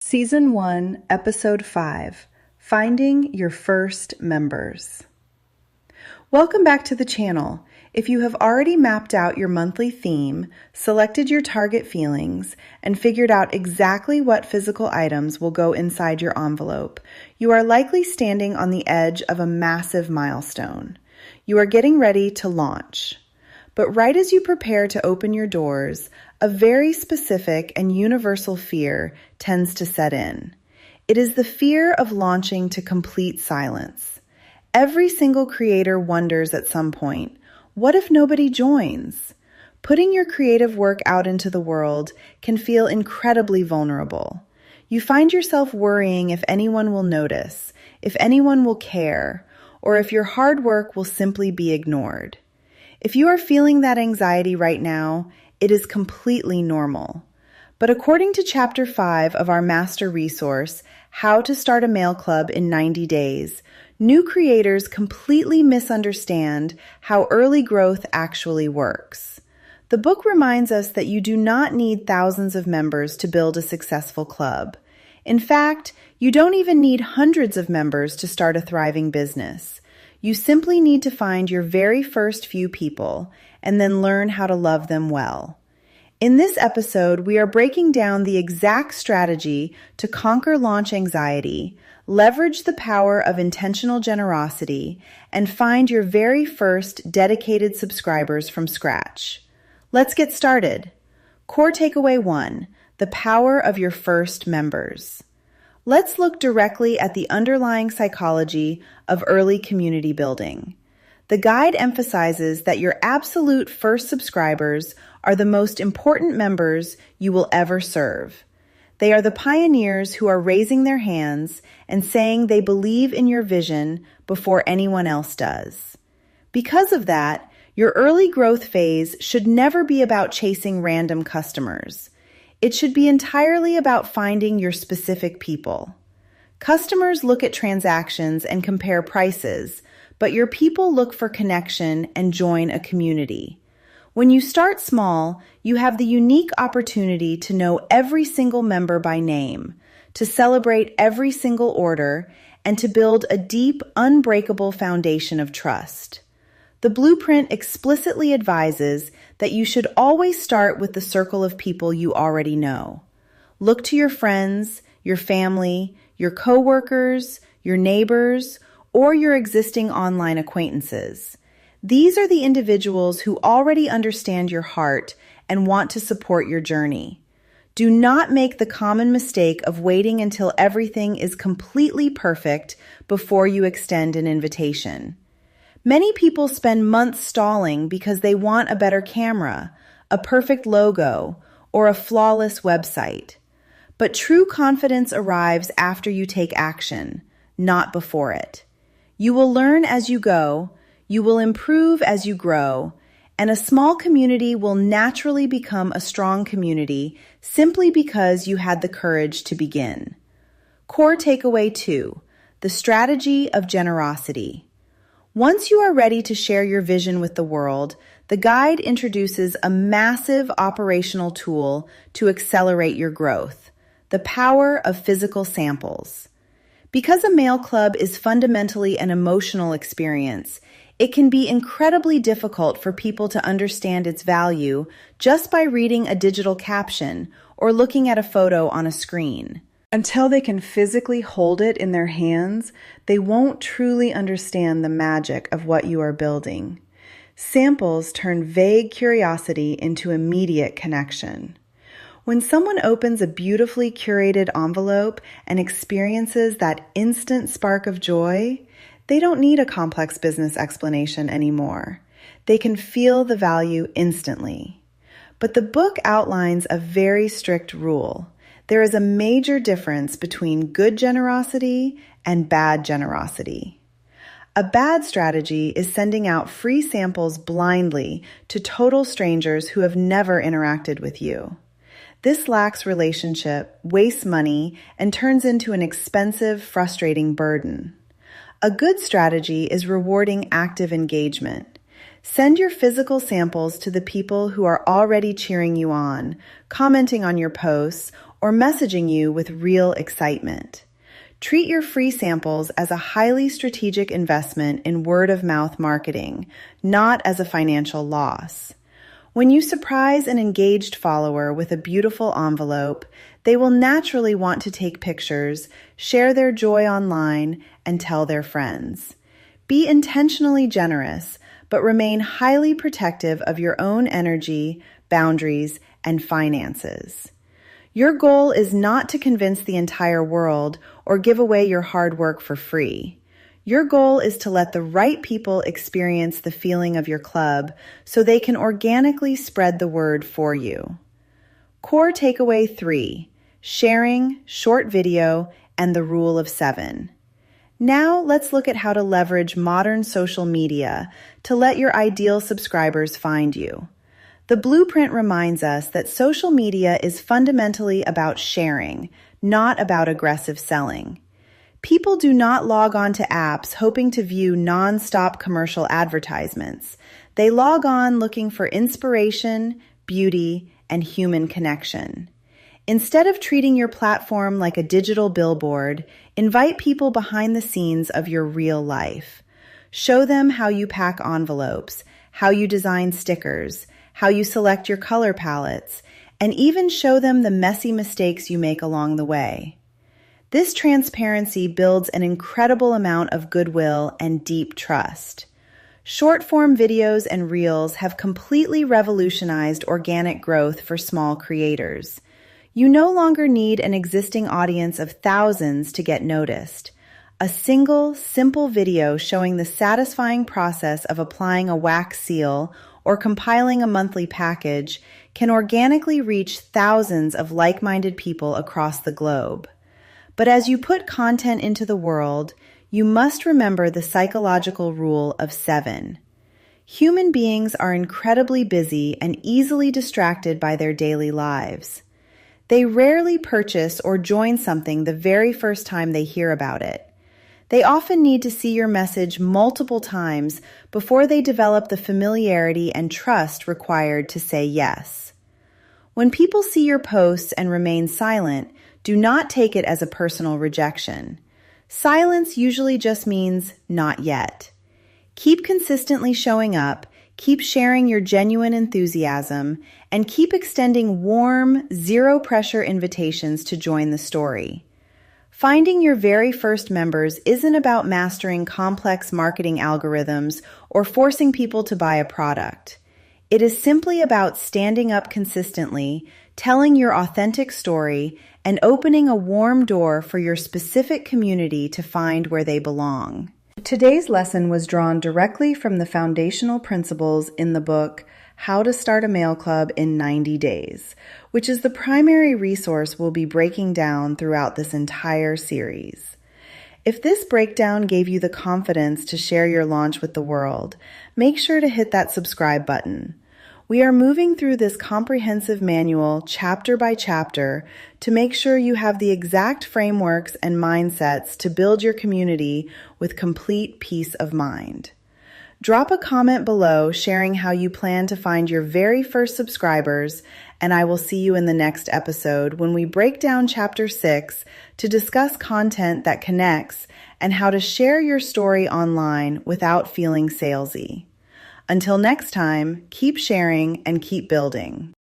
Season 1, Episode 5, Finding Your First Members. Welcome back to the channel. If you have already mapped out your monthly theme, selected your target feelings, and figured out exactly what physical items will go inside your envelope, you are likely standing on the edge of a massive milestone. You are getting ready to launch. But right as you prepare to open your doors, a very specific and universal fear tends to set in. It is the fear of launching to complete silence. Every single creator wonders at some point, what if nobody joins? Putting your creative work out into the world can feel incredibly vulnerable. You find yourself worrying if anyone will notice, if anyone will care, or if your hard work will simply be ignored. If you are feeling that anxiety right now, it is completely normal. But according to Chapter 5 of our master resource, How to Start a Mail Club in 90 Days, new creators completely misunderstand how early growth actually works. The book reminds us that you do not need thousands of members to build a successful club. In fact, you don't even need hundreds of members to start a thriving business. You simply need to find your very first few people and then learn how to love them well. In this episode, we are breaking down the exact strategy to conquer launch anxiety, leverage the power of intentional generosity, and find your very first dedicated subscribers from scratch. Let's get started. Core takeaway 1, the power of your first members. Let's look directly at the underlying psychology of early community building. The guide emphasizes that your absolute first subscribers are the most important members you will ever serve. They are the pioneers who are raising their hands and saying they believe in your vision before anyone else does. Because of that, your early growth phase should never be about chasing random customers. It should be entirely about finding your specific people. Customers look at transactions and compare prices, but your people look for connection and join a community. When you start small, you have the unique opportunity to know every single member by name, to celebrate every single order, and to build a deep, unbreakable foundation of trust. The blueprint explicitly advises that you should always start with the circle of people you already know. Look to your friends, your family, your coworkers, your neighbors, or your existing online acquaintances. These are the individuals who already understand your heart and want to support your journey. Do not make the common mistake of waiting until everything is completely perfect before you extend an invitation. Many people spend months stalling because they want a better camera, a perfect logo, or a flawless website. But true confidence arrives after you take action, not before it. You will learn as you go, you will improve as you grow, and a small community will naturally become a strong community simply because you had the courage to begin. Core takeaway 2, the strategy of generosity. Once you are ready to share your vision with the world, the guide introduces a massive operational tool to accelerate your growth, the power of physical samples. Because a mail club is fundamentally an emotional experience, it can be incredibly difficult for people to understand its value just by reading a digital caption or looking at a photo on a screen. Until they can physically hold it in their hands, they won't truly understand the magic of what you are building. Samples turn vague curiosity into immediate connection. When someone opens a beautifully curated envelope and experiences that instant spark of joy, they don't need a complex business explanation anymore. They can feel the value instantly. But the book outlines a very strict rule. There is a major difference between good generosity and bad generosity. A bad strategy is sending out free samples blindly to total strangers who have never interacted with you. This lacks relationship, wastes money, and turns into an expensive, frustrating burden. A good strategy is rewarding active engagement. Send your physical samples to the people who are already cheering you on, commenting on your posts, or messaging you with real excitement. Treat your free samples as a highly strategic investment in word-of-mouth marketing, not as a financial loss. When you surprise an engaged follower with a beautiful envelope, they will naturally want to take pictures, share their joy online, and tell their friends. Be intentionally generous, but remain highly protective of your own energy, boundaries, and finances. Your goal is not to convince the entire world or give away your hard work for free. Your goal is to let the right people experience the feeling of your club so they can organically spread the word for you. Core takeaway 3, sharing, short video, and the rule of 7. Now let's look at how to leverage modern social media to let your ideal subscribers find you. The blueprint reminds us that social media is fundamentally about sharing, not about aggressive selling. People do not log on to apps hoping to view non-stop commercial advertisements. They log on looking for inspiration, beauty, and human connection. Instead of treating your platform like a digital billboard, invite people behind the scenes of your real life. Show them how you pack envelopes, how you design stickers, how you select your color palettes, and even show them the messy mistakes you make along the way. This transparency builds an incredible amount of goodwill and deep trust. Short-form videos and reels have completely revolutionized organic growth for small creators. You no longer need an existing audience of thousands to get noticed. A single, simple video showing the satisfying process of applying a wax seal or compiling a monthly package can organically reach thousands of like-minded people across the globe. But as you put content into the world, you must remember the psychological rule of 7. Human beings are incredibly busy and easily distracted by their daily lives. They rarely purchase or join something the very first time they hear about it. They often need to see your message multiple times before they develop the familiarity and trust required to say yes. When people see your posts and remain silent, do not take it as a personal rejection. Silence usually just means not yet. Keep consistently showing up, keep sharing your genuine enthusiasm, and keep extending warm, zero-pressure invitations to join the story. Finding your very first members isn't about mastering complex marketing algorithms or forcing people to buy a product. It is simply about standing up consistently, telling your authentic story, and opening a warm door for your specific community to find where they belong. Today's lesson was drawn directly from the foundational principles in the book, How to Start a Mail Club in 90 Days, which is the primary resource we'll be breaking down throughout this entire series. If this breakdown gave you the confidence to share your launch with the world, make sure to hit that subscribe button. We are moving through this comprehensive manual chapter by chapter to make sure you have the exact frameworks and mindsets to build your community with complete peace of mind. Drop a comment below sharing how you plan to find your very first subscribers, and I will see you in the next episode when we break down Chapter 6 to discuss content that connects and how to share your story online without feeling salesy. Until next time, keep sharing and keep building.